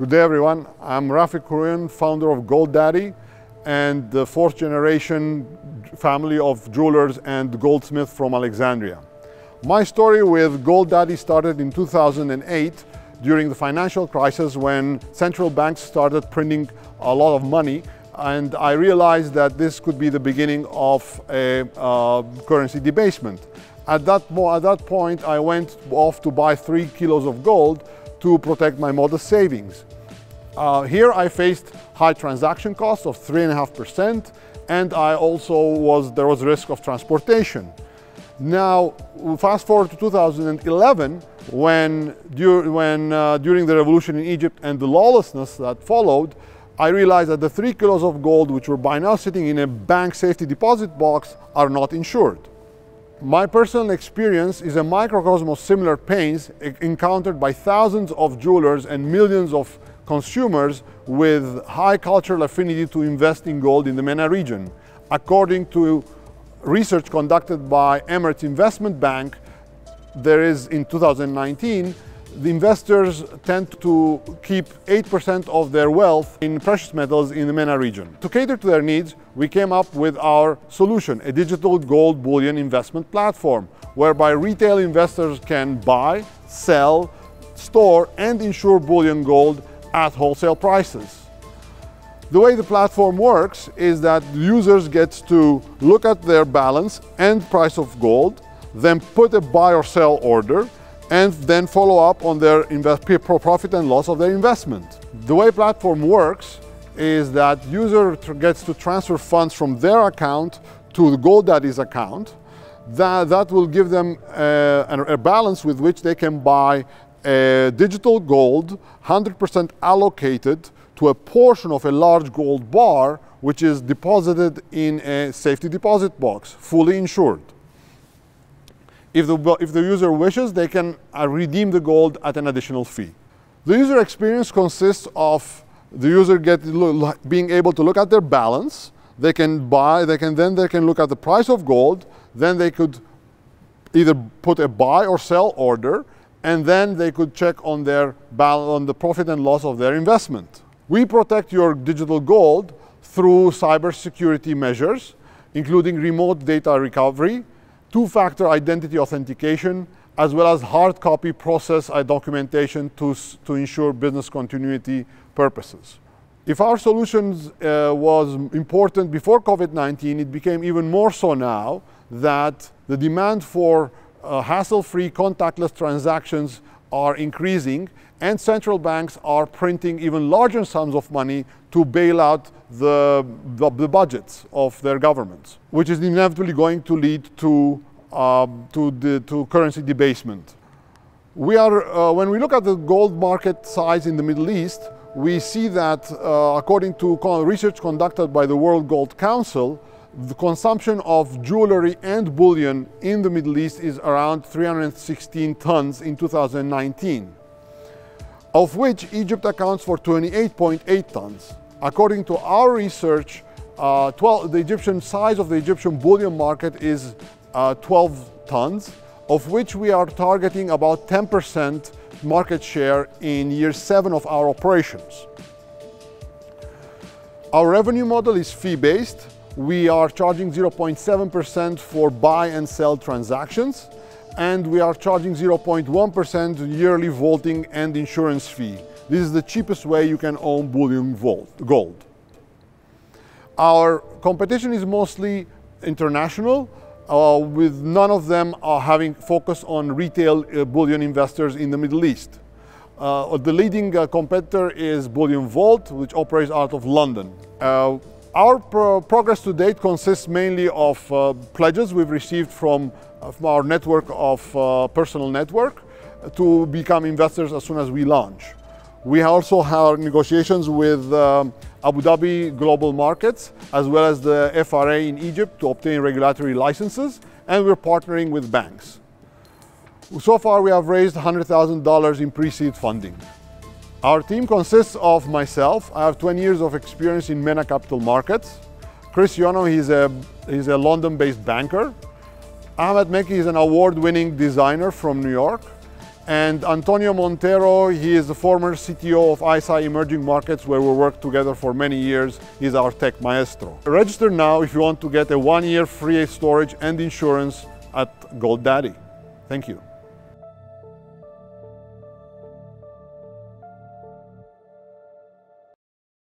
Good day, everyone. I'm Rafik Kuruyan, founder of GoldDaddy and the fourth generation family of jewelers and goldsmiths from Alexandria. My story with GoldDaddy started in 2008 during the financial crisis when central banks started printing a lot of money, and I realized that this could be the beginning of a currency debasement. At that point, I went off to buy 3 kilos of gold to protect my modest savings. Here I faced high transaction costs of 3.5%, and there was risk of transportation. Now, fast forward to 2011, when during the revolution in Egypt and the lawlessness that followed, I realized that the 3 kilos of gold, which were by now sitting in a bank safety deposit box, are not insured. My personal experience is a microcosm of similar pains encountered by thousands of jewelers and millions of consumers with high cultural affinity to invest in gold in the MENA region. According to research conducted by Emirates Investment Bank, in 2019, the investors tend to keep 8% of their wealth in precious metals in the MENA region. To cater to their needs, we came up with our solution, a digital gold bullion investment platform, whereby retail investors can buy, sell, store, and insure bullion gold at wholesale prices. The way the platform works is that users get to look at their balance and price of gold, then put a buy or sell order, and then follow up on their profit and loss of their investment. The way platform works is that user gets to transfer funds from their account to the GoldDaddy's account. That will give them a balance with which they can buy digital gold, 100% allocated to a portion of a large gold bar, which is deposited in a safety deposit box, fully insured. If the user wishes, they can redeem the gold at an additional fee. The user experience consists of the user being able to look at their balance. They can look at the price of gold. Then they could either put a buy or sell order, and then they could check on the profit and loss of their investment. We protect your digital gold through cybersecurity measures, including remote data recovery, two-factor identity authentication, as well as hard copy process documentation to ensure business continuity purposes. If our solutions was important before COVID-19, it became even more so now that the demand for hassle-free, contactless transactions are increasing, and central banks are printing even larger sums of money to bail out the budgets of their governments, which is inevitably going to lead to currency debasement. When we look at the gold market size in the Middle East, we see that according to research conducted by the World Gold Council, the consumption of jewelry and bullion in the Middle East is around 316 tons in 2019, of which Egypt accounts for 28.8 tons. According to our research, the Egyptian size of the Egyptian bullion market is 12 tons, of which we are targeting about 10% market share in year 7 of our operations. Our revenue model is fee-based. We are charging 0.7% for buy and sell transactions, and we are charging 0.1% yearly vaulting and insurance fee. This is the cheapest way you can own bullion gold. Our competition is mostly international, with none of them having focus on retail bullion investors in the Middle East. The leading competitor is Bullion Vault, which operates out of London. Our progress to date consists mainly of pledges we've received from our network of personal network to become investors as soon as we launch. We also have negotiations with Abu Dhabi Global Markets, as well as the FRA in Egypt to obtain regulatory licenses, and we're partnering with banks. So far, we have raised $100,000 in pre-seed funding. Our team consists of myself. I have 20 years of experience in MENA capital markets. Chris Yono, he's a London-based banker. Ahmed Mekki is an award-winning designer from New York. And Antonio Montero, he is the former CTO of ISI Emerging Markets, where we worked together for many years. He's our tech maestro. Register now if you want to get a 1-year free storage and insurance at GoldDaddy. Thank you.